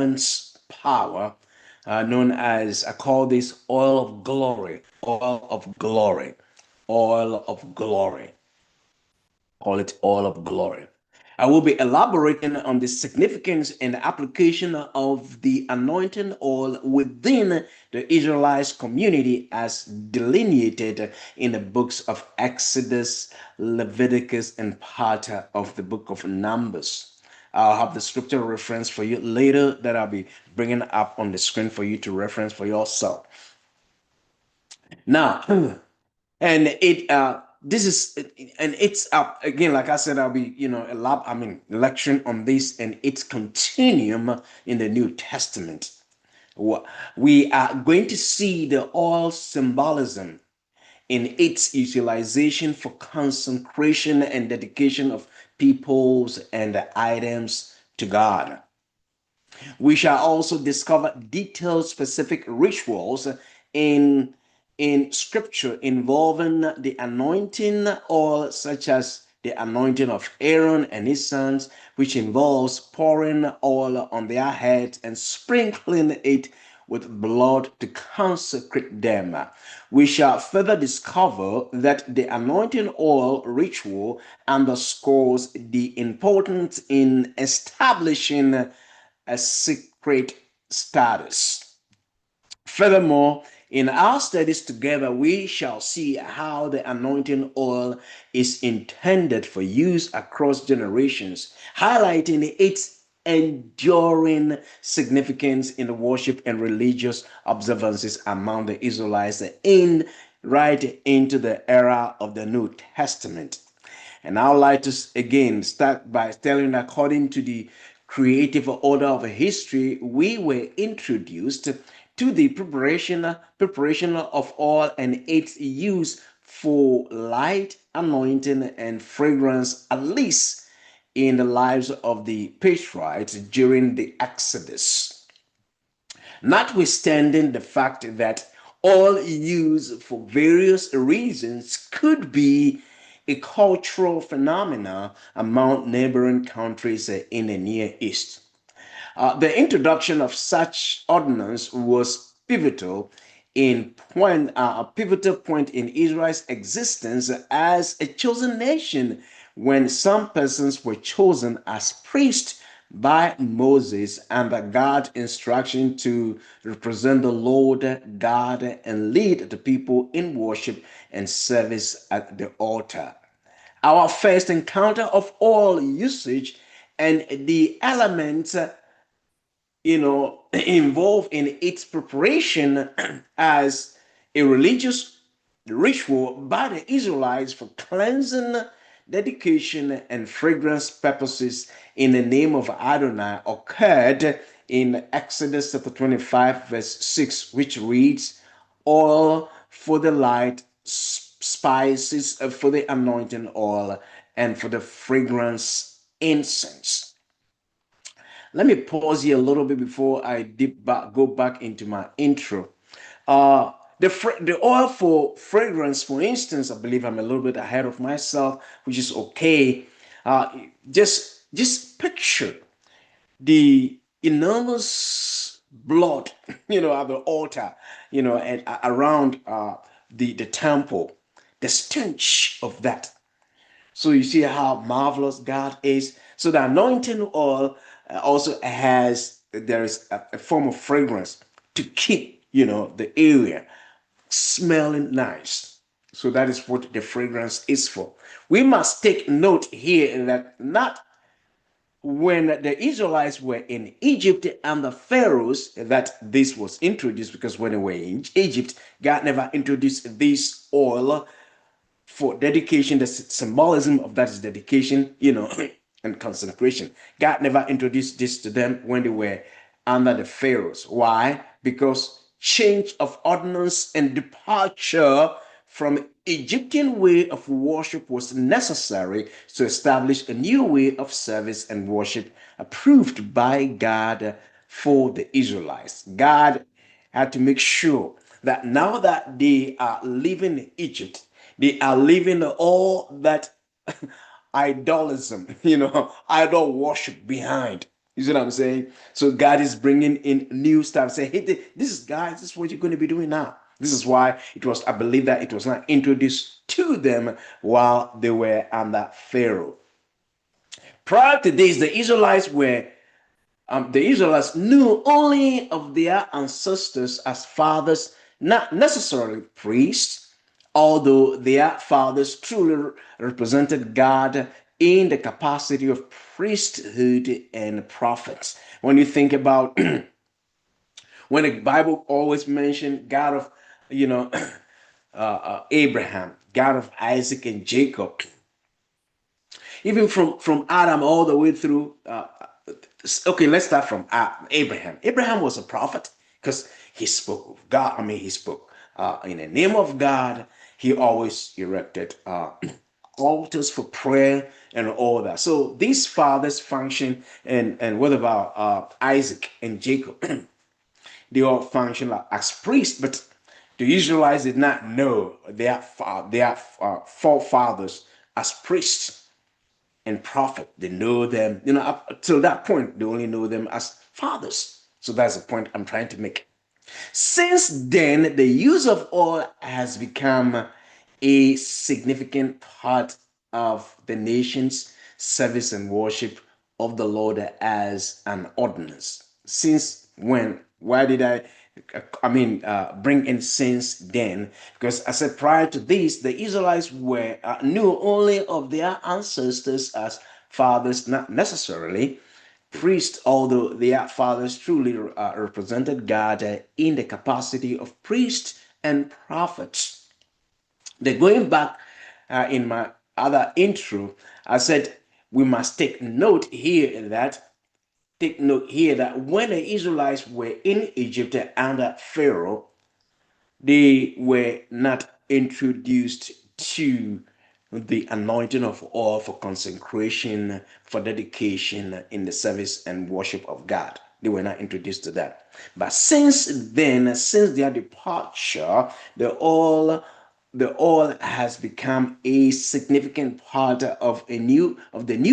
heaven's power, known as, I call this oil of glory, oil of glory, oil of glory. Call it oil of glory. I will be elaborating on the significance and application of the anointing oil within the Israelite community as delineated in the books of Exodus, Leviticus, and part of the book of Numbers. I'll have the scripture reference for you later that I'll be bringing up on the screen for you to reference for yourself. Now, and it this is and it's up again, like I said, I'll be lecturing on this and its continuum in the New Testament. We are going to see the oil symbolism in its utilization for consecration and dedication of peoples and items to God. We shall also discover detailed specific rituals in scripture involving the anointing oil, such as the anointing of Aaron and his sons, which involves pouring oil on their heads and sprinkling it with blood to consecrate them. We shall further discover that the anointing oil ritual underscores the importance in establishing a secret status. Furthermore, in our studies together, we shall see how the anointing oil is intended for use across generations, highlighting its enduring significance in the worship and religious observances among the Israelites right into the era of the New Testament. And I would like to again start by telling, according to the creative order of history, we were introduced to the preparation of oil and its use for light, anointing, and fragrance, at least in the lives of the patriarchs during the Exodus. Notwithstanding the fact that oil used for various reasons could be a cultural phenomena among neighboring countries in the Near East. The introduction of such ordinance was a pivotal point in Israel's existence as a chosen nation, when some persons were chosen as priests by Moses under God's instruction to represent the Lord God and lead the people in worship and service at the altar. Our first encounter of oil usage and the elements involved in its preparation as a religious ritual by the Israelites for cleansing, dedication, and fragrance purposes in the name of Adonai occurred in Exodus chapter 25, verse 6, which reads, oil for the light, spices for the anointing oil, and for the fragrance incense. Let me pause here a little bit before I go back into my intro. The oil for fragrance, for instance, I believe I'm a little bit ahead of myself, which is okay. Just picture the enormous blood, at the altar, and around the temple, the stench of that. So you see how marvelous God is. So the anointing oil also there is a form of fragrance to keep, the area smelling nice. So that is what the fragrance is for. We must take note here that not when the Israelites were in Egypt and the pharaohs that this was introduced, because when they were in Egypt, God never introduced this oil for dedication. The symbolism of that is dedication, and consecration. God never introduced this to them when they were under the pharaohs. Why? Because change of ordinance and departure from Egyptian way of worship was necessary to establish a new way of service and worship approved by God for the Israelites. God had to make sure that now that they are living in Egypt, they are leaving all that idolism, idol worship behind. You see what I'm saying? So God is bringing in new stuff. Say, hey, this is guys, this is what you're going to be doing now. This is why it was. I believe that it was not introduced to them while they were under Pharaoh. Prior to this, the Israelites knew only of their ancestors as fathers, not necessarily priests, although their fathers truly represented God in the capacity of priesthood and prophets. When you think about when the Bible always mentioned God of, you know, Abraham, God of Isaac and Jacob, even from Adam all the way through. Okay, let's start from Abraham. Abraham was a prophet because he spoke of God. I mean, he spoke in the name of God. He always erected altars for prayer and all that. So these fathers function, and what about Isaac and Jacob? They all function like as priests, but the Israelites did not know their forefathers as priests and prophet. They know them, up till that point, they only know them as fathers. So that's the point I'm trying to make. Since then, the use of oil has become a significant part of the nation's service and worship of the Lord as an ordinance. Since when? Why did bring in since then? Because I said prior to this, the Israelites were knew only of their ancestors as fathers, not necessarily priests, although their fathers truly represented God in the capacity of priests and prophets. Then going back in my other intro, I said we must take note here that when the Israelites were in Egypt under Pharaoh, they were not introduced to the anointing of oil for consecration, for dedication in the service and worship of God. They were not introduced to that. But since then, since their departure, the oil has become a significant part of the new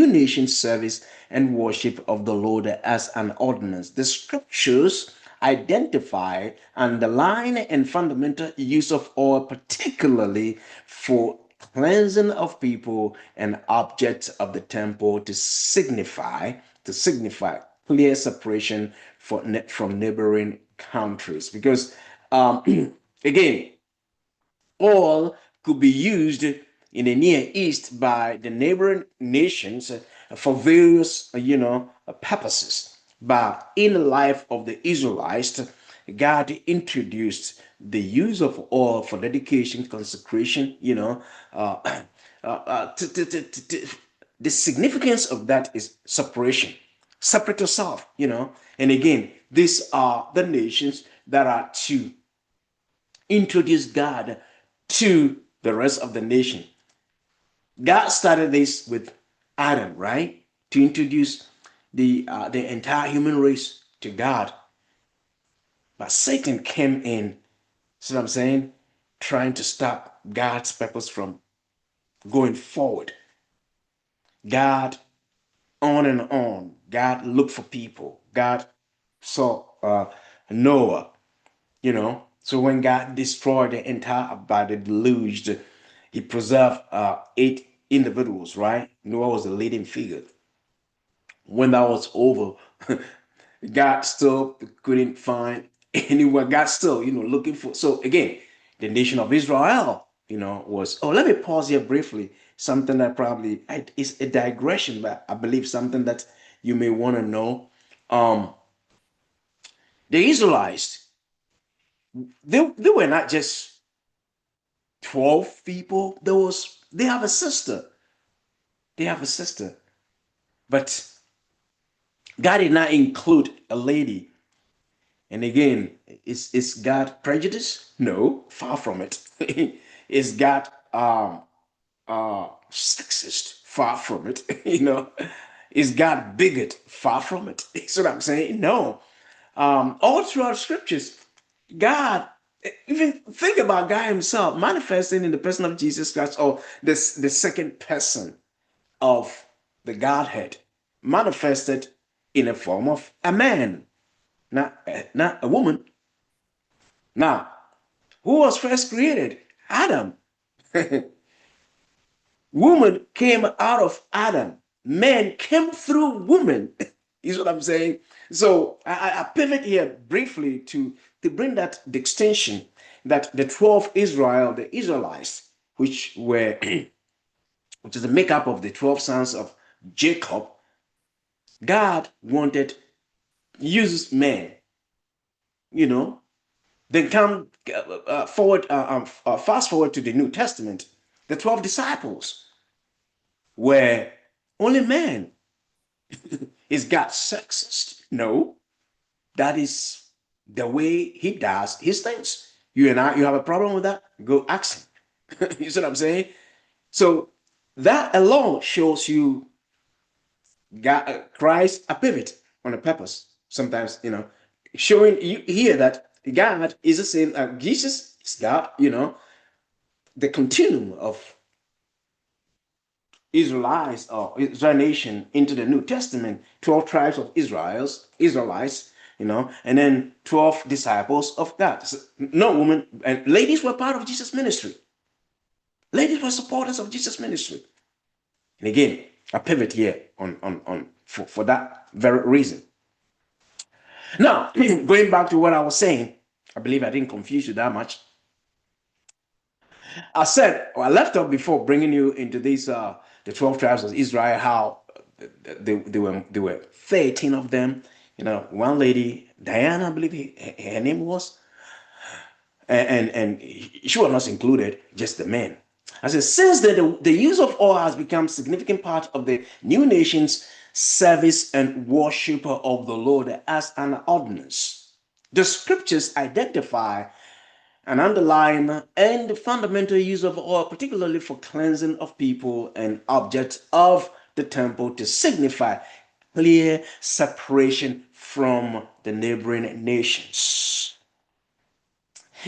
nation service and worship of the Lord as an ordinance. The scriptures identify, underline, and fundamental use of oil, particularly for cleansing of people and objects of the temple to signify clear separation from neighboring countries. Because again, oil could be used in the Near East by the neighboring nations for various, purposes. But in the life of the Israelites, God introduced the use of oil for dedication, consecration, the significance of that is separation. Separate yourself, And again, these are the nations that are to introduce God to the rest of the nation. God started this with Adam, right? To introduce the entire human race to God. But Satan came in, see what I'm saying? Trying to stop God's purpose from going forward. God, on and on. God looked for people. God saw Noah, So when God destroyed the entire by the deluge, he preserved 8 individuals, right? Noah was the leading figure. When that was over, God still couldn't find anyone. God still, looking for. So again, the nation of Israel, was. Oh, let me pause here briefly. Something that probably is a digression, but I believe something that you may want to know. Um, the Israelites, they were not just 12 people. They have a sister. They have a sister. But God did not include a lady. And again, is God prejudice? No, far from it. Is God sexist? Far from it. Is God bigot? Far from it. That's what I'm saying. No. All throughout scriptures, God, even think about God himself manifesting in the person of Jesus Christ, or this the second person of the Godhead, manifested in a form of a man, not a woman. Now, who was first created? Adam. Woman came out of Adam. Man came through woman. Is what I'm saying. So I pivot here briefly to bring that distinction that the 12 Israel, the Israelites, which were which is the makeup of the 12 sons of Jacob, God wanted uses man, you know, then come fast forward to the New Testament. The 12 disciples were only men. Is God sexist? No, that is the way he does his things. You and I, you have a problem with that? Go ask him. You see what I'm saying? So that alone shows you God, Christ a pivot on a purpose. Sometimes, showing you here that God is the same. Jesus is God. The continuum of Israelites or Israel nation into the New Testament, 12 tribes of Israelites, and then 12 disciples of God. So, no woman and ladies were part of Jesus' ministry. Ladies were supporters of Jesus' ministry. And again, I pivot here for that very reason. Now, going back to what I was saying, I believe I didn't confuse you that much. I left off before bringing you into these the 12 tribes of Israel, how there were 13 of them. One lady, Diana, I believe her name was, and she was not included, just the men. I said, since the use of oil has become a significant part of the new nation's service and worship of the Lord as an ordinance, the scriptures identify an underlying and fundamental use of oil, particularly for cleansing of people and objects of the temple, to signify clear separation from the neighboring nations.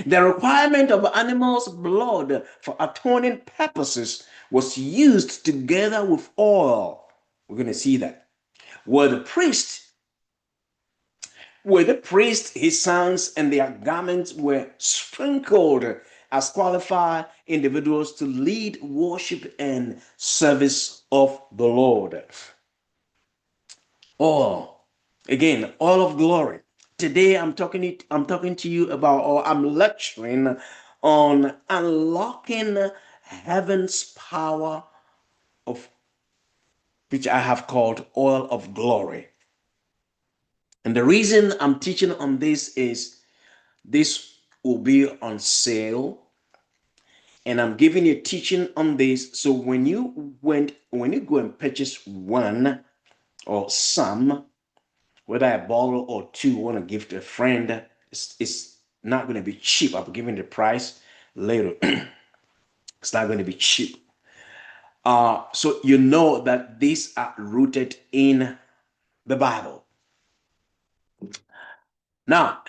The requirement of animals' blood for atoning purposes was used together with oil. We're going to see that. Where the priest, his sons, and their garments were sprinkled as qualified individuals to lead worship and service of the Lord. Oil, again, oil of glory. Today I'm talking to you about, or I'm lecturing on unlocking heaven's power, of which I have called oil of glory. And the reason I'm teaching on this is this will be on sale, and I'm giving you teaching on this. So when you go and purchase one or some, whether a bottle or two, want to give to a friend, it's not going to be cheap. I'll be giving the price later. It's not going to be cheap. So you know that these are rooted in the Bible. Now,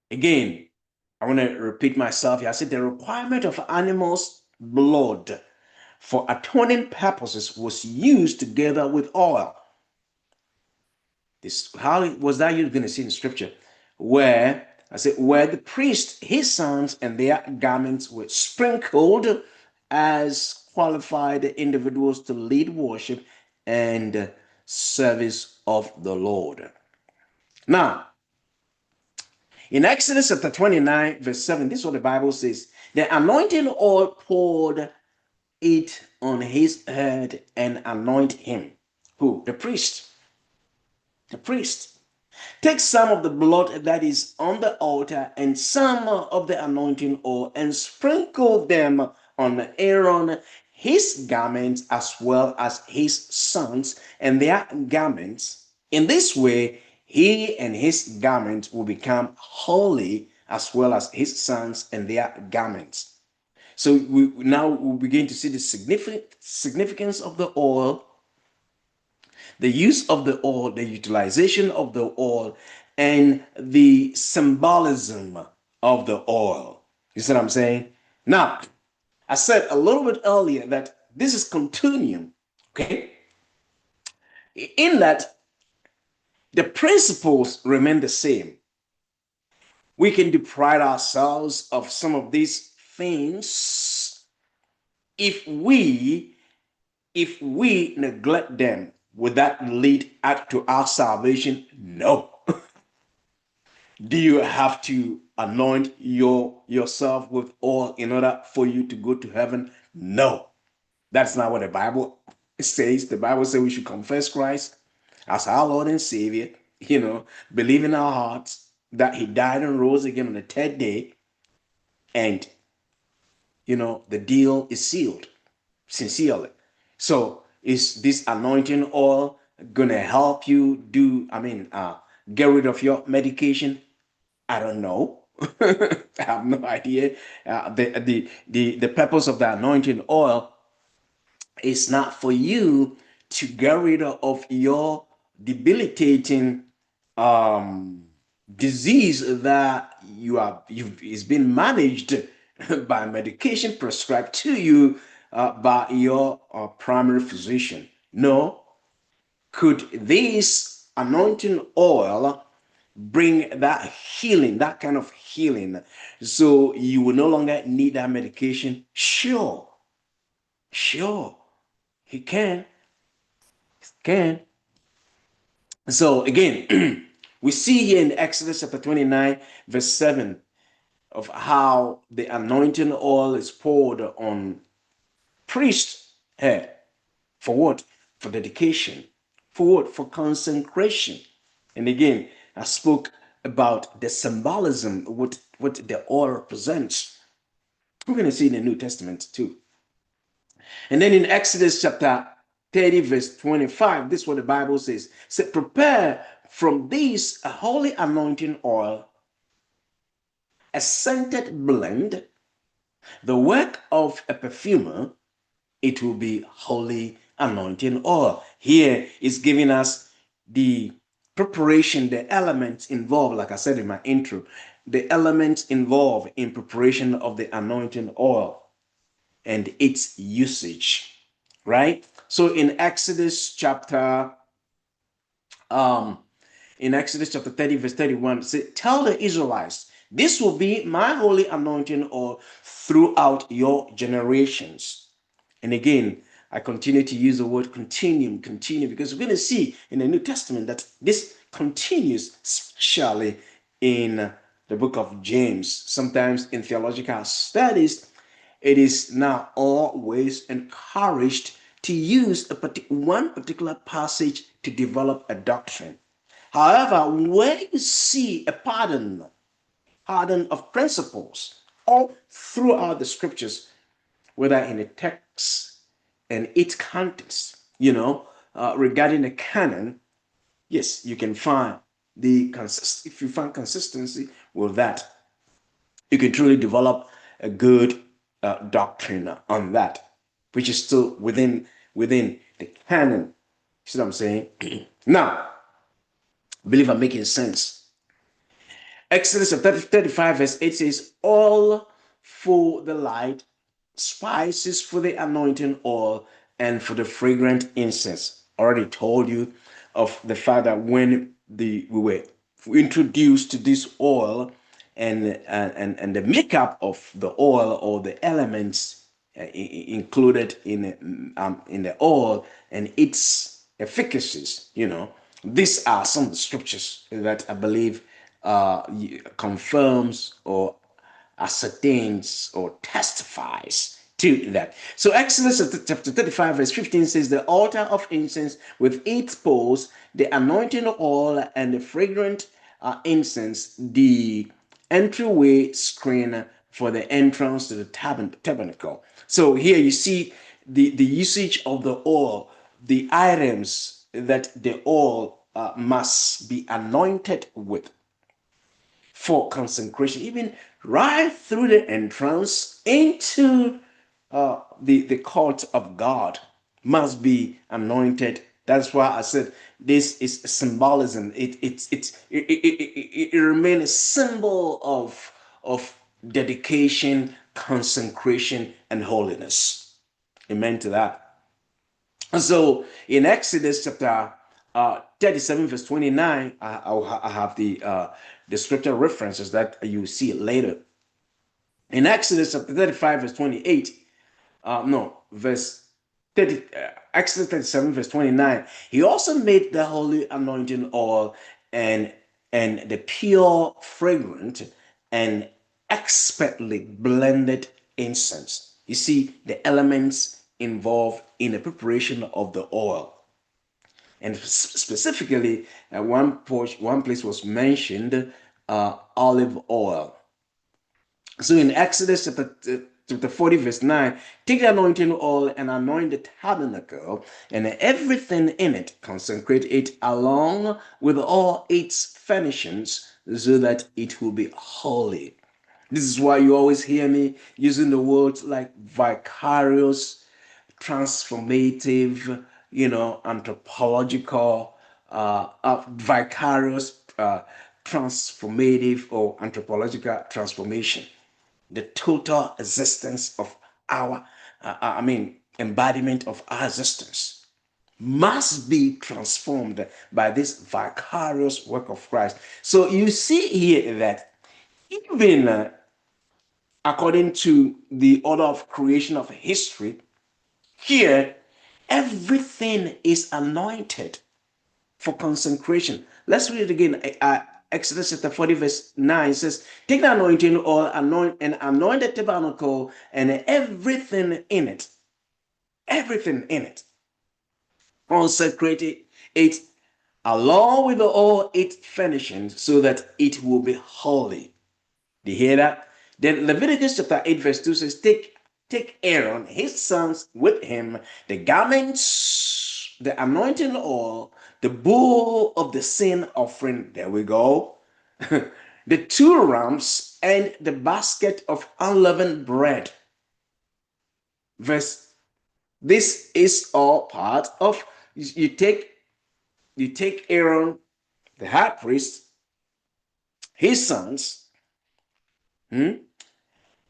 again, I want to repeat myself here. I said the requirement of animals' blood for atoning purposes was used together with oil. How was that you're going to see in scripture? Where the priest, his sons, and their garments were sprinkled as qualified individuals to lead worship and service of the Lord. Now, in Exodus chapter 29, verse 7, this is what the Bible says. The anointing oil poured it on his head and anoint him. Who? The priest. The priest. Take some of the blood that is on the altar and some of the anointing oil and sprinkle them on Aaron, his garments, as well as his sons and their garments. In this way, he and his garments will become holy, as well as his sons and their garments. So we begin to see the significance of the oil, the use of the oil, the utilization of the oil, and the symbolism of the oil. You see what I'm saying? Now, I said a little bit earlier that this is continuum, okay? In that The principles remain the same. We can deprive ourselves of some of these things if we neglect them. Would that lead to our salvation? No. Do you have to anoint yourself with oil in order for you to go to heaven? No. That's not what the Bible says. The Bible says we should confess Christ as our Lord and Savior, believe in our hearts that He died and rose again on the third day, and the deal is sealed sincerely. So is this anointing oil gonna help you get rid of your medication? I don't know. I have no idea. The purpose of the anointing oil is not for you to get rid of your debilitating um, disease that you've is being managed by medication prescribed to you by your primary physician. No, could this anointing oil bring that healing, that kind of healing, so you will no longer need that medication? Sure, sure, he can. So again, we see here in Exodus chapter 29, verse 7, of how the anointing oil is poured on priest's head. For what? For dedication. For what? For consecration. And again, I spoke about the symbolism, what the oil represents. We're going to see in the New Testament too. And then in Exodus chapter 30, verse 25, this is what the Bible says. Say, prepare from this a holy anointing oil, a scented blend, the work of a perfumer. It will be holy anointing oil. Here is giving us the preparation, the elements involved, like I said in my intro, the elements involved in preparation of the anointing oil and its usage, right? So um in Exodus chapter 30 verse 31, it says, tell the Israelites, this will be my holy anointing oil throughout your generations. And again, I continue to use the word continue, because we're going to see in the New Testament that this continues, especially in the book of James. Sometimes in theological studies, it is now always encouraged to use one particular passage to develop a doctrine. However, where you see a pattern of principles all throughout the scriptures, whether in a text and its context, regarding the canon, yes, you can find if you find consistency with that, you can truly develop a good doctrine on that, which is still within the canon. See what I'm saying? Now, I believe I'm making sense. Exodus 35 verse 8 says, all for the light, spices for the anointing oil, and for the fragrant incense. Already told you of the fact that when we were introduced to this oil, and the makeup of the oil, or the elements included in the oil and its efficacies, these are some of the scriptures that I believe confirms or ascertains or testifies to that. So Exodus chapter 35 verse 15 says, the altar of incense with its poles, the anointing oil, and the fragrant incense, the entryway screen for the entrance to the tabernacle. So here you see the usage of the oil, the items that the oil must be anointed with for consecration, even right through the entrance into the court of God, must be anointed. That's why I said this is symbolism. It remains a symbol of dedication, consecration, and holiness. Amen to that. So in Exodus chapter 37 verse 29, I have the scripture references that you see later. In Exodus chapter 35 verse 28, no, verse 30, Exodus 37 verse 29, he also made the holy anointing oil and the pure fragrant and expertly blended incense. You see the elements involved in the preparation of the oil. And specifically, one place was mentioned olive oil. So in Exodus chapter 40, verse 9, take the anointing oil and anoint the tabernacle and everything in it, consecrate it along with all its furnishings, so that it will be holy. This is why you always hear me using the words like vicarious, transformative, anthropological, vicarious, transformative, or anthropological transformation. The total existence of our, embodiment of our existence must be transformed by this vicarious work of Christ. So you see here that even according to the order of creation of history, here everything is anointed for consecration. Let's read it again. Exodus chapter 40, verse 9 says, take the anointing oil, anoint the tabernacle and everything in it. Everything in it. Consecrate it along with all its furnishings so that it will be holy. Do you hear that? Then Leviticus chapter 8, verse 2 says, take Aaron, his sons with him, the garments, the anointing oil, the bull of the sin offering. There we go. The 2 rams and the basket of unleavened bread. This is all part of, you take Aaron, the high priest, his sons,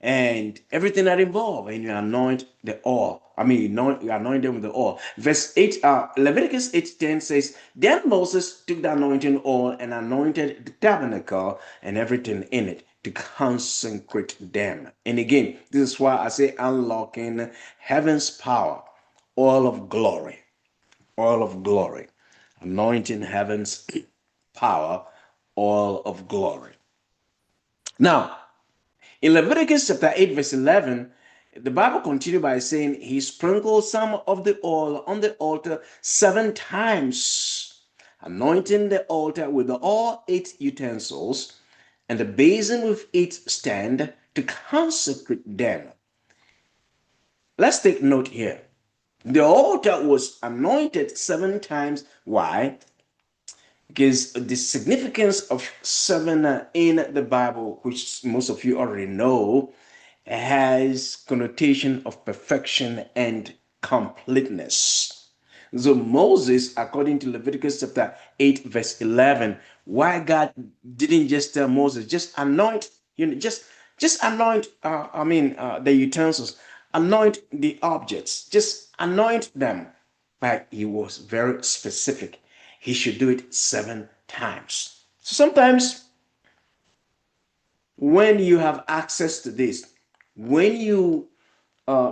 and everything that involved, and you anoint the oil. You anoint them with the oil. Verse 8, Leviticus 8:10 says, then Moses took the anointing oil and anointed the tabernacle and everything in it to consecrate them. And again, this is why I say unlocking heaven's power, oil of glory, anointing heaven's power, oil of glory. Now, in Leviticus chapter 8, verse 11, the Bible continued by saying, he sprinkled some of the oil on the altar 7 times, anointing the altar with all its utensils and the basin with its stand to consecrate them. Let's take note here. The altar was anointed 7 times. Why? Because the significance of 7 in the Bible, which most of you already know, has connotation of perfection and completeness. So Moses, according to Leviticus chapter 8, verse 11, why God didn't just tell Moses, just anoint, just anoint, the utensils, anoint the objects, just anoint them. But he was very specific. He should do it 7 times. So sometimes when you have access to this, when you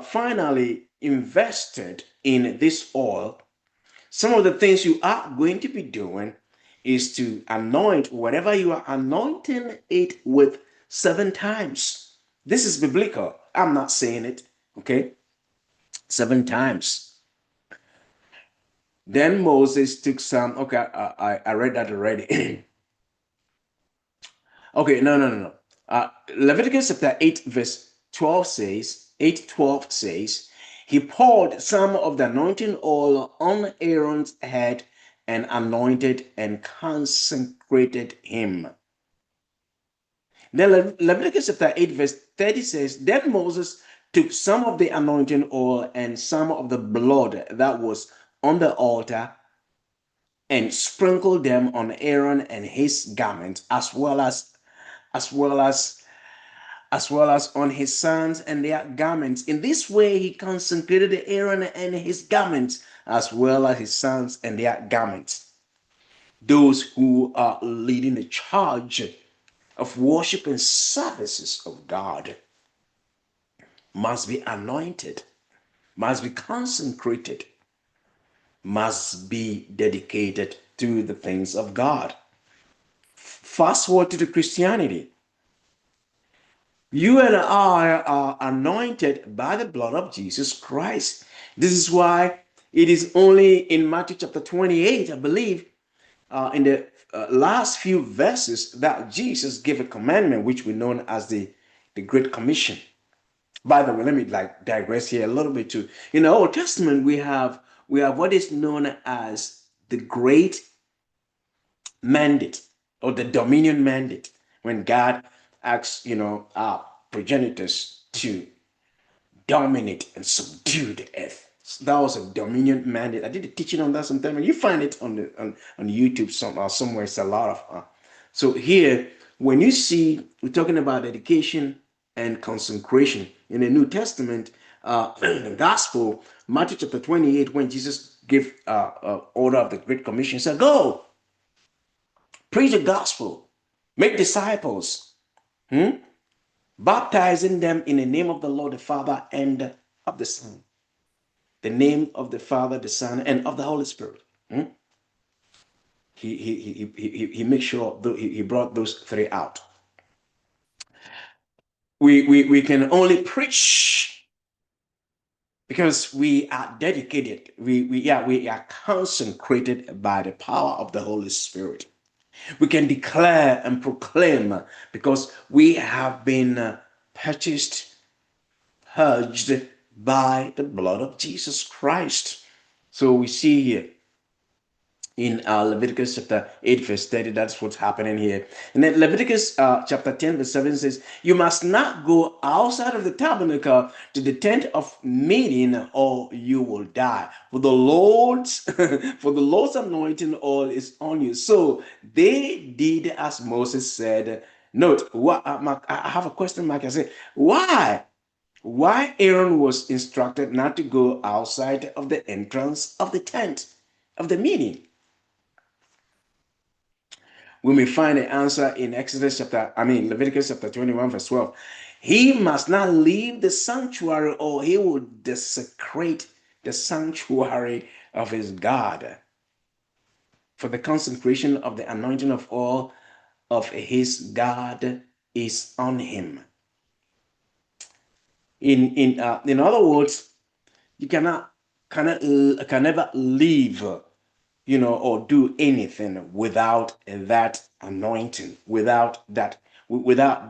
finally invested in this oil, some of the things you are going to be doing is to anoint whatever you are anointing it with 7 times. This is biblical. I'm not saying it, okay? 7 times. Then Moses took some, okay, I read that already. Okay, no. Leviticus chapter 8, verse 12 says, 8:12 says, he poured some of the anointing oil on Aaron's head and anointed and consecrated him. Then Leviticus chapter 8, verse 30 says, then Moses took some of the anointing oil and some of the blood that was on the altar and sprinkled them on Aaron and his garment, as well as on his sons and their garments. In this way, he consecrated Aaron and his garments, as well as his sons and their garments. those who are leading the charge of worship and services of God must be anointed, must be consecrated, must be dedicated to the things of God. Fast forward to the Christianity. You and I are anointed by the blood of Jesus Christ. This is why it is only in Matthew chapter 28, I believe, in the last few verses, that Jesus gave a commandment which we know as the Great Commission. By the way, let me digress here a little bit too. In the Old Testament, we have what is known as the Great Mandate or the Dominion Mandate, when God asks, our progenitors to dominate and subdue the earth. So that was a dominion mandate. I did a teaching on that sometime, and you find it on YouTube somewhere. It's a lot of. So here, when you see we're talking about dedication and consecration in the New Testament, the Gospel, Matthew chapter 28, when Jesus gave order of the Great Commission, he said, "Go, preach the gospel, make disciples." Baptizing them in the name of the Lord the Father and of the Son. The name of the Father, the Son, and of the Holy Spirit. He makes sure he brought those three out. We can only preach because we are dedicated. We are consecrated by the power of the Holy Spirit. We can declare and proclaim because we have been purchased, purged by the blood of Jesus Christ. So we see here in Leviticus chapter 8 verse 30, that's what's happening here. And then Leviticus chapter 10 verse 7 says, "You must not go outside of the tabernacle to the tent of meeting, or you will die. For the Lord's for the Lord's anointing oil is on you." So they did as Moses said. Note, what I have a question mark. I say, why Aaron was instructed not to go outside of the entrance of the tent of the meeting? We may find the answer in Leviticus chapter 21, verse 12. He must not leave the sanctuary, or he will desecrate the sanctuary of his God. For the consecration of the anointing of oil of his God is on him. In other words, you can never leave, or do anything without that anointing, without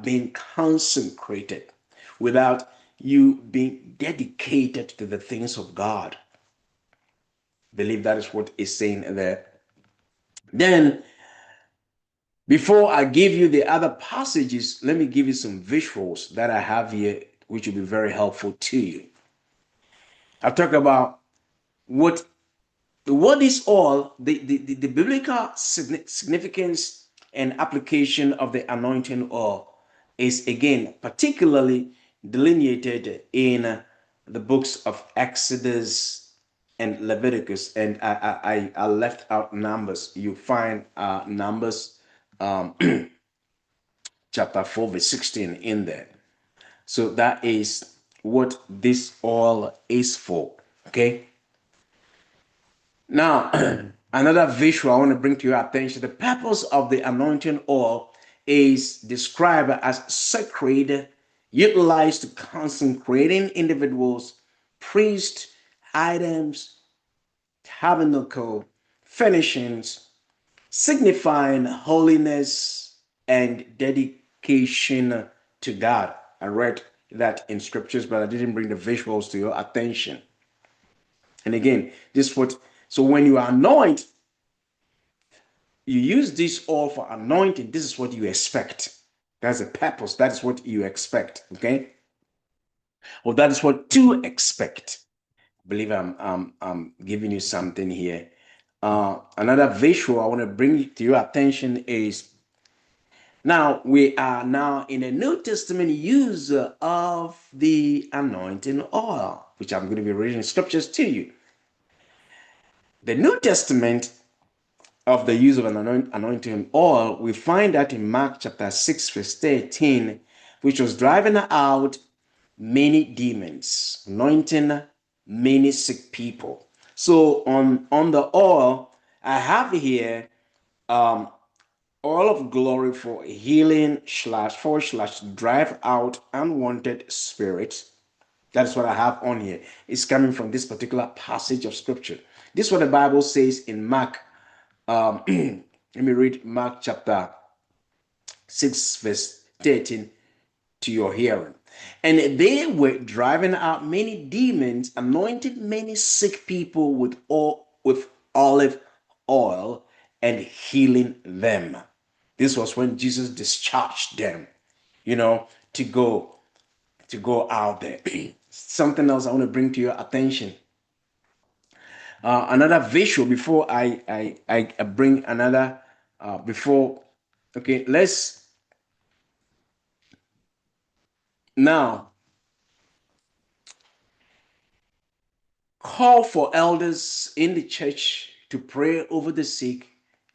being consecrated, without you being dedicated to the things of God. I believe that is what is saying there. Then, before I give you the other passages, let me give you some visuals that I have here, which will be very helpful to you. I've talked about what is all the biblical significance and application of the anointing oil is, again, particularly delineated in the books of Exodus and Leviticus. And I left out Numbers. You find Numbers chapter 4 verse 16 in there. So that is what this oil is for. Okay. Now, another visual I want to bring to your attention: the purpose of the anointing oil is described as sacred, utilized to consecrating individuals, priests, items, tabernacle, furnishings, signifying holiness and dedication to God. I read that in scriptures, but I didn't bring the visuals to your attention. And again, so when you anoint, you use this oil for anointing. This is what you expect. That's the purpose. That is what you expect. Okay? Or that is what to expect. I believe I'm giving you something here. Another visual I want to bring to your attention is, now we are now in a New Testament use of the anointing oil, which I'm going to be reading scriptures to you. The New Testament of the use of an anointing oil, we find that in Mark chapter 6, verse 13, which was driving out many demons, anointing many sick people. So on the oil, I have here um, oil of glory for healing slash for slash drive out unwanted spirits. That's what I have on here. It's coming from this particular passage of scripture. This is what the Bible says in Mark. Let me read Mark chapter 6, verse 13 to your hearing. And they were driving out many demons, anointed many sick people with olive oil, and healing them. This was when Jesus discharged them, to go out there. Something else I want to bring to your attention. Another visual before I bring another before. Okay, let's now call for elders in the church to pray over the sick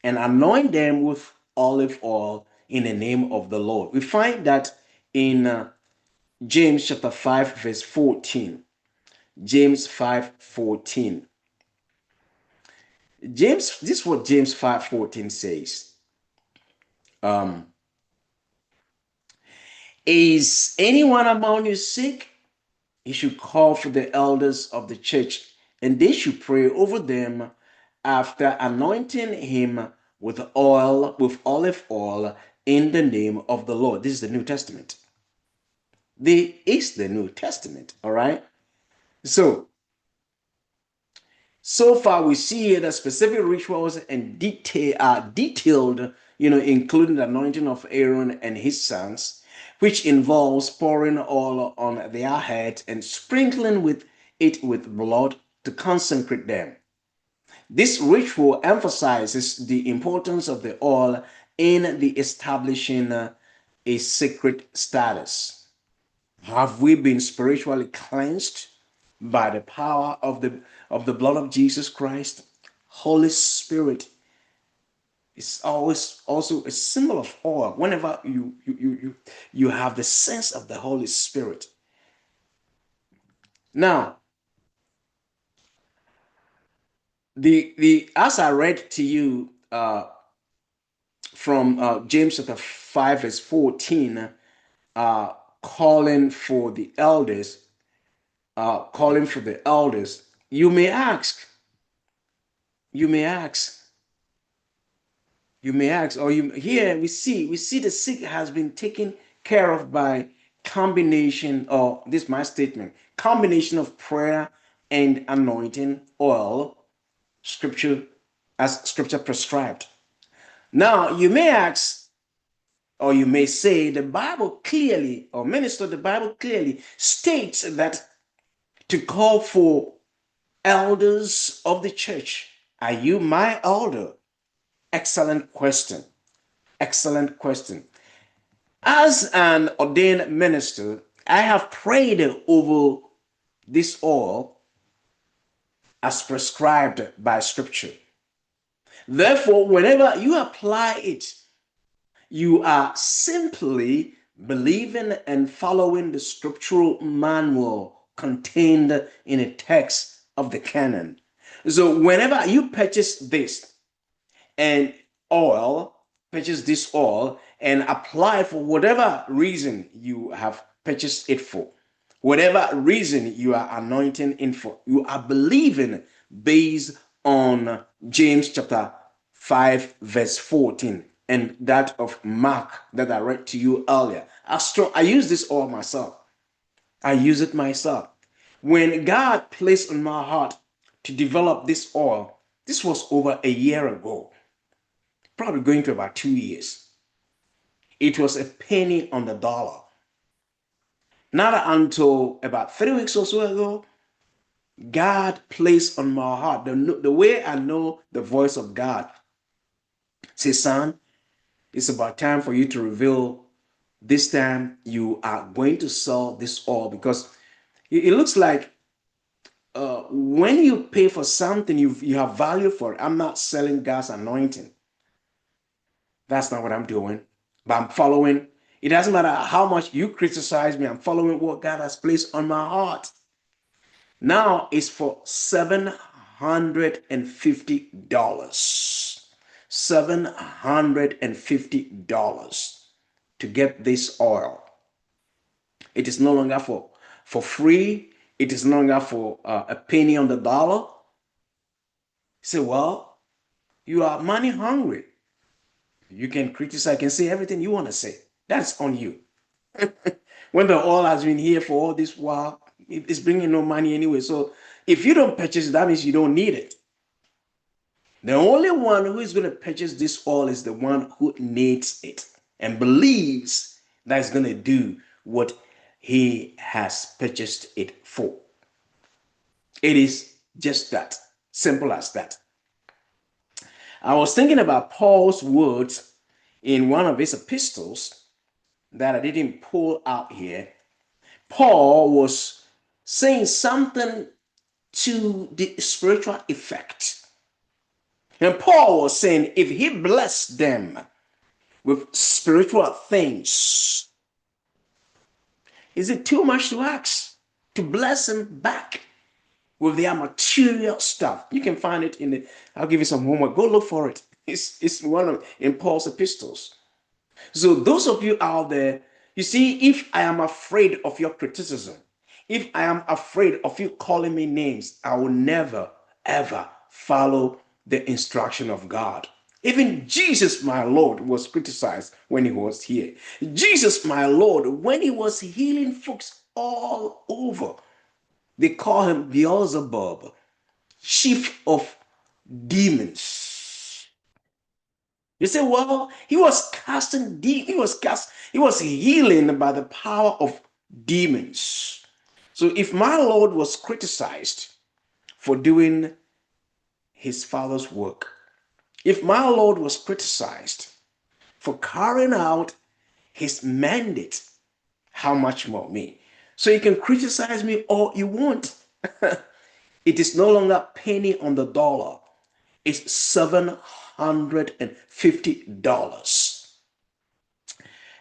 and anoint them with olive oil in the name of the Lord. We find that in James chapter 5, verse 14. James 5:14. This is what James 5:14 says. Um, is anyone among you sick? He should call for the elders of the church, and they should pray over them after anointing him with oil, with olive oil, in the name of the Lord. This is the New Testament. This is the New Testament. All right. So far we see here that specific rituals and detail are detailed, including the anointing of Aaron and his sons, which involves pouring oil on their heads and sprinkling with blood to consecrate them. This ritual emphasizes the importance of the oil in the establishing a sacred status. Have we been spiritually cleansed by the power of the blood of Jesus Christ? Holy Spirit is always also a symbol of oil. Whenever you have the sense of the Holy Spirit. Now, the as I read to you from James chapter 5 verse 14, uh, calling for the elders, calling for the elders. You may ask, or you here we see the sick has been taken care of by combination, or this is my statement, combination of prayer and anointing oil, scripture as scripture prescribed. Now you may ask, or you may say, the Bible clearly, or minister, the Bible clearly states that to call for elders of the church. Are you my elder? Excellent question. Excellent question. As an ordained minister, I have prayed over this oil as prescribed by scripture. Therefore, whenever you apply it, you are simply believing and following the scriptural manual contained in a text of the canon. So whenever you purchase this and oil, purchase this oil and apply for whatever reason you have purchased it for, whatever reason you are anointing in for, you are believing based on James chapter 5 verse 14 and that of Mark that I read to you earlier. I use this oil myself. I use it myself. When God placed on my heart to develop this oil, this was over a year ago, probably going to about 2 years. It was a penny on the dollar. Not until about 3 weeks or so ago, God placed on my heart the way I know the voice of God. Say, son, it's about time for you to reveal. This time you are going to sell this oil because it looks like when you pay for something, you have value for it. I'm not selling God's anointing. That's not what I'm doing. But I'm following. It doesn't matter how much you criticize me. I'm following what God has placed on my heart. Now it's for $750. $750 to get this oil. It is no longer for free. It is no longer for a penny on the dollar. Say, well, you are money hungry. You can criticize, can say everything you want to say. That's on you. When the oil has been here for all this while, it's bringing no money anyway. So if you don't purchase it, that means you don't need it. The only one who is going to purchase this oil is the one who needs it and believes that it's going to do what he has purchased it for. It is just that simple as that. I was thinking about Paul's words in one of his epistles that I didn't pull out here. Paul was saying something to the spiritual effect. And Paul was saying if he blessed them with spiritual things, is it too much to ask to bless them back with their material stuff? You can find it in the, I'll give you some homework. Go look for it. It's one of in Paul's epistles. So those of you out there, you see, if I am afraid of your criticism, if I am afraid of you calling me names, I will never, ever follow the instruction of God. Even Jesus, my Lord, was criticized when he was here. Jesus, my Lord, when he was healing folks all over, they call him Beelzebub, chief of demons. You say, well, he was casting he was healing by the power of demons. So if my Lord was criticized for doing his father's work, if my Lord was criticized for carrying out his mandate, how much more me? So you can criticize me all you want. It is no longer penny on the dollar. It's $750.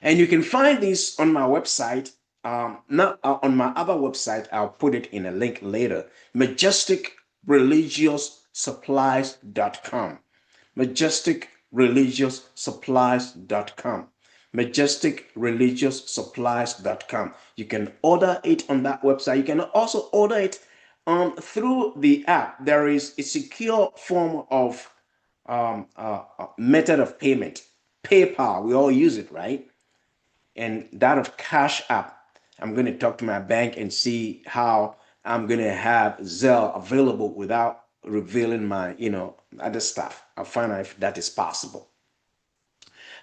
And you can find this on my website. Not on my other website, I'll put it in a link later. MajesticReligiousSupplies.com. MajesticReligiousSupplies.com. MajesticReligiousSupplies.com. You can order it on that website. You can also order it through the app. There is a secure form of method of payment. PayPal, we all use it, right? And that of Cash App. I'm going to talk to my bank and see how I'm going to have Zelle available without revealing my, other stuff. I'll find out if that is possible.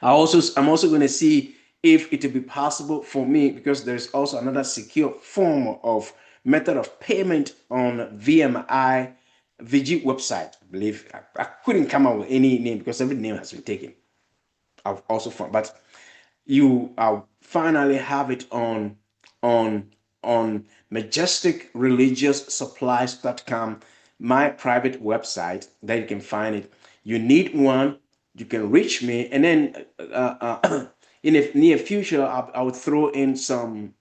I'm also going to see if it will be possible for me, because there's also another secure form of method of payment on VMI VG website. I believe I couldn't come up with any name because every name has been taken. I've also found, but you finally have it on majesticreligioussupplies.com, my private website. There you can find it. You need one, you can reach me, and then in the near future I would throw in some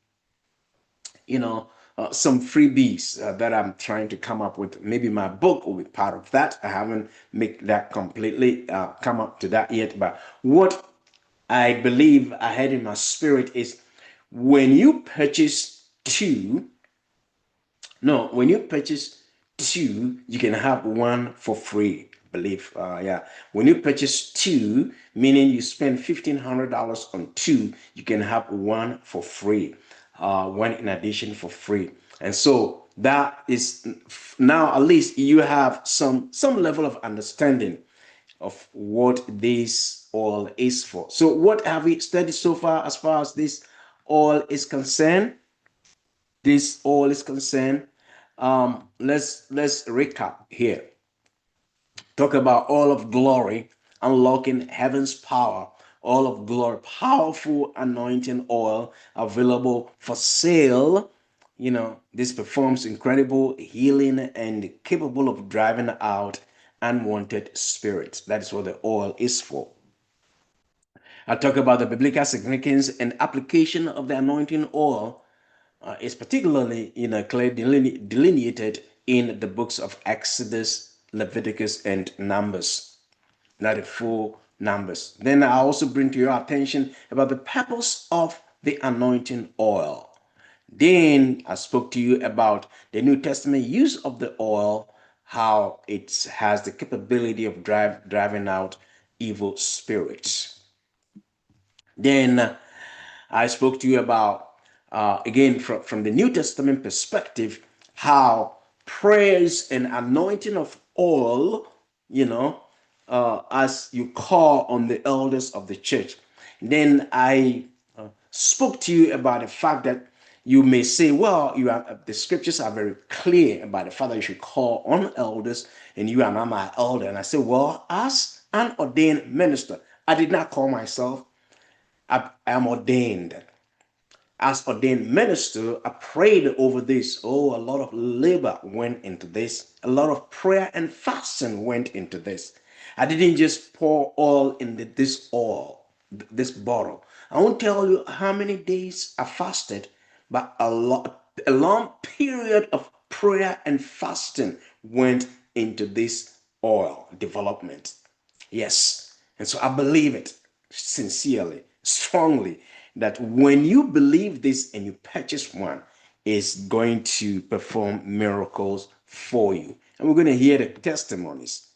some freebies that I'm trying to come up with. Maybe my book will be part of that. I haven't made that completely come up to that yet, but what I believe I had in my spirit is when you purchase two, no, when you purchase two, you can have one for free. I believe, yeah. When you purchase two, meaning you spend $1,500 on two, you can have one for free, one in addition for free. And so that is now at least you have some level of understanding of what this oil is for. So what have we studied so far as this oil is concerned? This oil is concerned. Let's recap here. Talk about all of glory, unlocking heaven's power. All of glory, powerful anointing oil available for sale. this performs incredible healing and capable of driving out unwanted spirits. That is what the oil is for. I talk about the biblical significance and application of the anointing oil is particularly clearly delineated in the books of Exodus, Leviticus, and Numbers. Not the full Numbers. Then I also bring to your attention about the purpose of the anointing oil. Then I spoke to you about the New Testament use of the oil, how it has the capability of driving out evil spirits. Then I spoke to you about, again, from the New Testament perspective, how prayers and anointing of oil, as you call on the elders of the church. Then I spoke to you about the fact that you may say, well, the scriptures are very clear about the fact that you should call on elders, and you are not my elder. And I say, well, as an ordained minister, I did not call myself. I am ordained. As ordained minister, I prayed over this. Oh, a lot of labor went into this. A lot of prayer and fasting went into this. I didn't just pour oil into this bottle. I won't tell you how many days I fasted, but a long period of prayer and fasting went into this oil development. Yes. And so I believe it sincerely, strongly, that when you believe this and you purchase one, it's going to perform miracles for you. And we're going to hear the testimonies.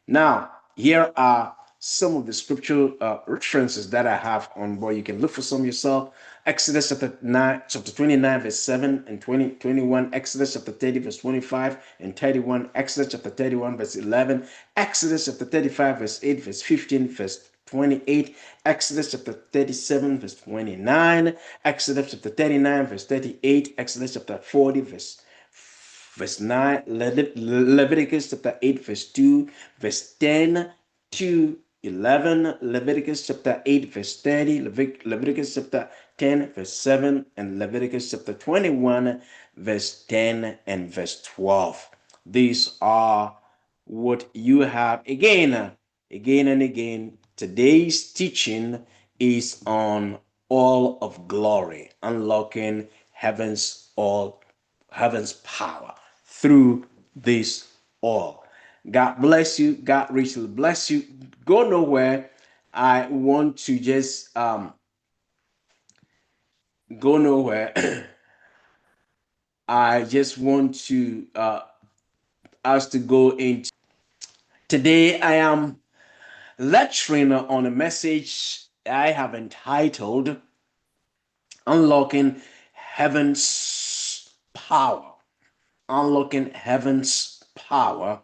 Now, here are some of the scriptural references that I have on board. You can look for some yourself. Exodus chapter 29, verse 7 and 21. Exodus chapter 30, verse 25 and 31. Exodus chapter 31, verse 11. Exodus chapter 35, verse 8, verse 15, verse 28. Exodus chapter 37, verse 29. Exodus chapter 39, verse 38. Exodus chapter 40, verse 9, Leviticus chapter 8, verse 2, verse 10 to 11, Leviticus chapter 8, verse 30, Leviticus chapter 10, verse 7, and Leviticus chapter 21, verse 10 and verse 12. These are what you have again and again. Today's teaching is on all of glory, unlocking heaven's power through this oil. God bless you. God richly bless you. Go nowhere. I want to just go nowhere. I just want to us to go into today. I am lecturing on a message I have entitled Unlocking Heaven's Power. Unlocking Heaven's Power,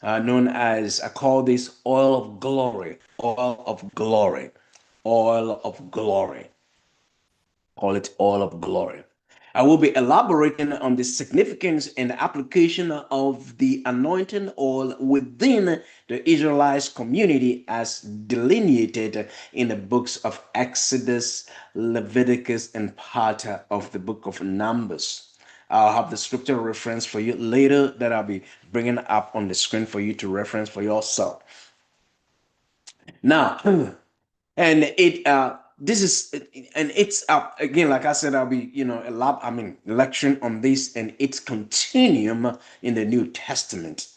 known as, I call this oil of glory, oil of glory, oil of glory. Call it oil of glory. I will be elaborating on the significance and application of the anointing oil within the Israelite community as delineated in the books of Exodus, Leviticus, and part of the book of Numbers. I'll have the scripture reference for you later that I'll be bringing up on the screen for you to reference for yourself. Now, and this is and it's again, like I said, I'll be lecturing on this and its continuum in the New Testament.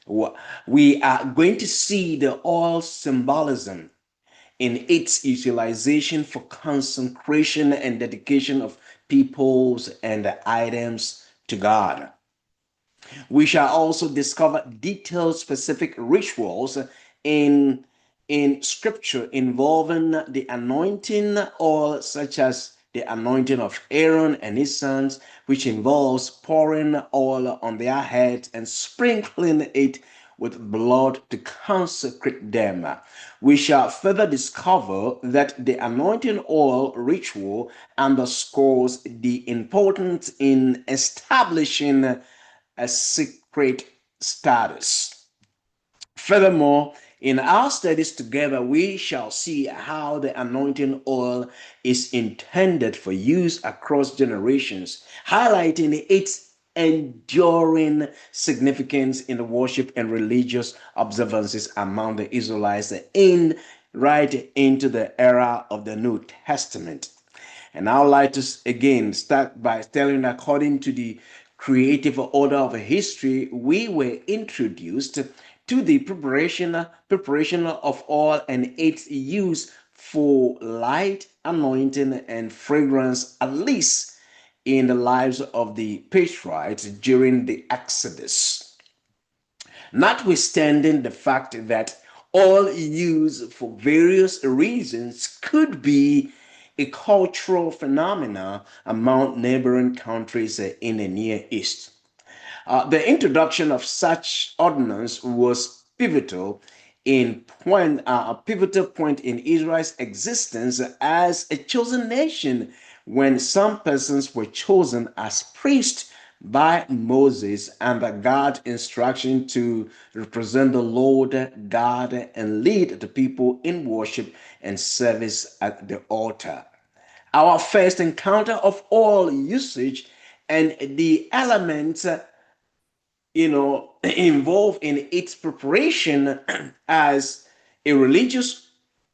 We are going to see the oil symbolism in its utilization for consecration and dedication of peoples and items to God. We shall also discover detailed specific rituals in scripture involving the anointing oil, such as the anointing of Aaron and his sons, which involves pouring oil on their heads and sprinkling it with blood to consecrate them. We shall further discover that the anointing oil ritual underscores the importance in establishing a secret status. Furthermore, In our studies together, we shall see how the anointing oil is intended for use across generations, highlighting its enduring significance in the worship and religious observances among the Israelites in right into the era of the New Testament. And I would like to again start by telling, according to the creative order of history, we were introduced to the preparation of oil and its use for light, anointing, and fragrance, at least in the lives of the patriarchs during the Exodus. Notwithstanding the fact that all use for various reasons could be a cultural phenomena among neighboring countries in the Near East. The introduction of such ordinance was a pivotal point in Israel's existence as a chosen nation when some persons were chosen as priests by Moses under God's instruction to represent the Lord God and lead the people in worship and service at the altar. Our first encounter of oil usage and the elements involved in its preparation as a religious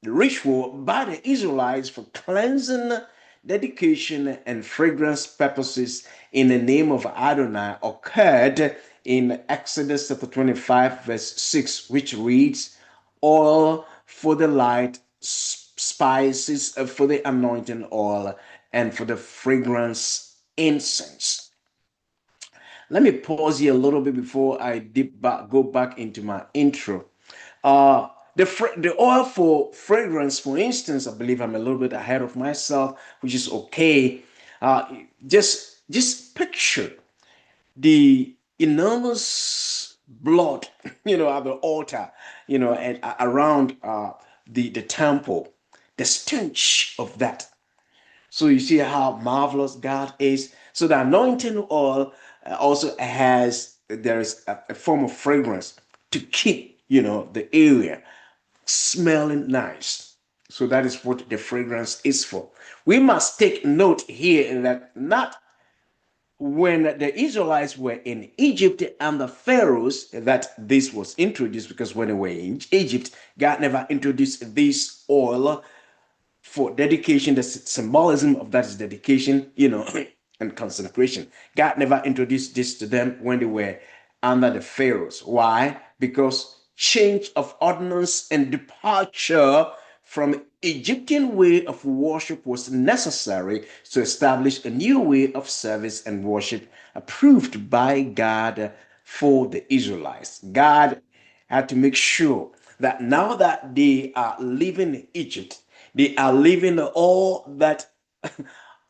ritual by the Israelites for cleansing, dedication, and fragrance purposes in the name of Adonai occurred in Exodus chapter 25, verse 6, which reads, oil for the light, spices for the anointing oil, and for the fragrance incense. Let me pause here a little bit before I go back into my intro. The oil for fragrance, for instance, I believe I'm a little bit ahead of myself, which is okay. Just picture the enormous blood, at the altar, and around the temple, the stench of that. So you see how marvelous God is. So the anointing oil also there is a form of fragrance to keep, the area smelling nice. So that is what the fragrance is for. We must take note here that not when the Israelites were in Egypt and the pharaohs that this was introduced, because when they were in Egypt, God never introduced this oil for dedication. The symbolism of that is dedication, and consecration. God never introduced this to them when they were under the pharaohs. Why? Because change of ordinance and departure from Egyptian way of worship was necessary to establish a new way of service and worship approved by God for the Israelites. God had to make sure that now that they are living in Egypt, they are leaving all that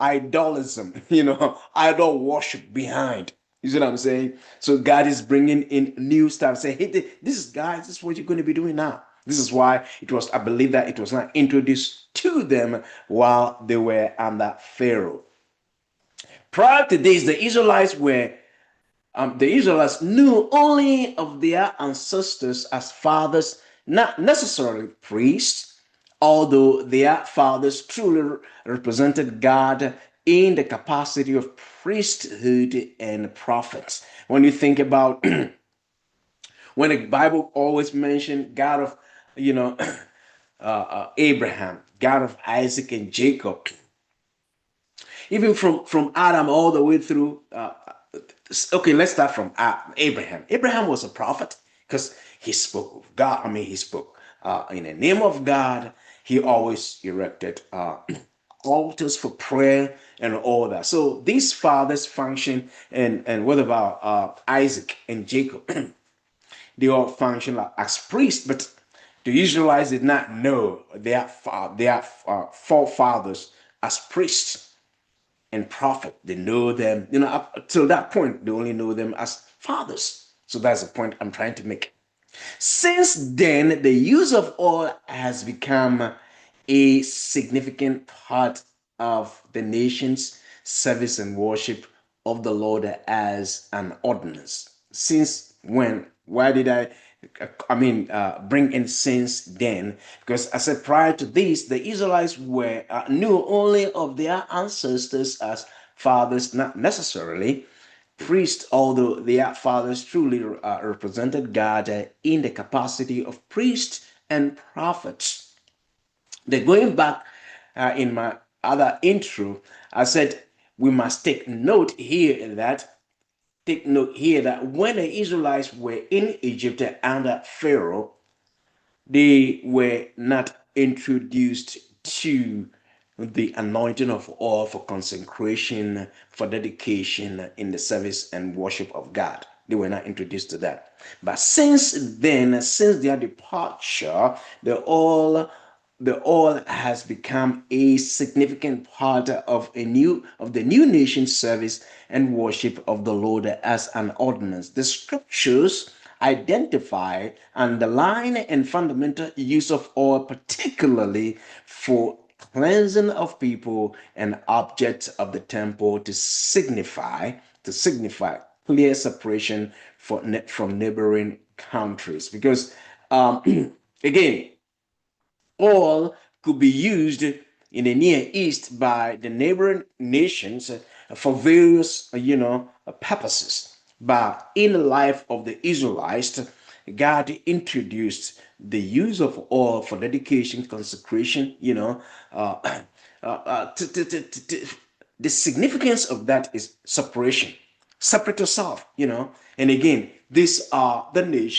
idolism, idol worship behind. You see what I'm saying? So God is bringing in new stuff. Say, hey, this is guys, this is what you're going to be doing now. This is why I believe that it was not introduced to them while they were under Pharaoh. Prior to this, the Israelites knew only of their ancestors as fathers, not necessarily priests, although their fathers truly represented God in the capacity of priesthood and prophets. When you think about when the Bible always mentioned God of, you know, Abraham, God of Isaac and Jacob, even from Adam all the way through. Okay, let's start from Abraham. Abraham was a prophet because he spoke of God. I mean, he spoke in the name of God. He always erected altars for prayer and all that. So these fathers function, and what about Isaac and Jacob? They all function as priests, but the Israelites did not know their forefathers as priests and prophet. They know them, up till that point, they only know them as fathers. So that's the point I'm trying to make. Since then, the use of oil has become a significant part of the nation's service and worship of the Lord as an ordinance. Since when? Why did I bring in since then. Because I said prior to this, the Israelites were knew only of their ancestors as fathers, not necessarily priests, although their fathers truly represented God in the capacity of priests and prophets. Then going back in my other intro, I said we must take note here that when the Israelites were in Egypt under Pharaoh, they were not introduced to the anointing of oil for consecration, for dedication in the service and worship of God. They were not introduced to that. But since then, since their departure, the oil has become a significant part of the new nation service and worship of the Lord as an ordinance. The scriptures identify, underline, and fundamental use of oil, particularly for cleansing of people and objects of the temple to signify clear separation from neighboring countries. Because again, oil could be used in the Near East by the neighboring nations for various, purposes. But in the life of the Israelites, God introduced the use of oil for dedication, consecration, uh, the significance of that is separation, separate yourself, and again, these are the nations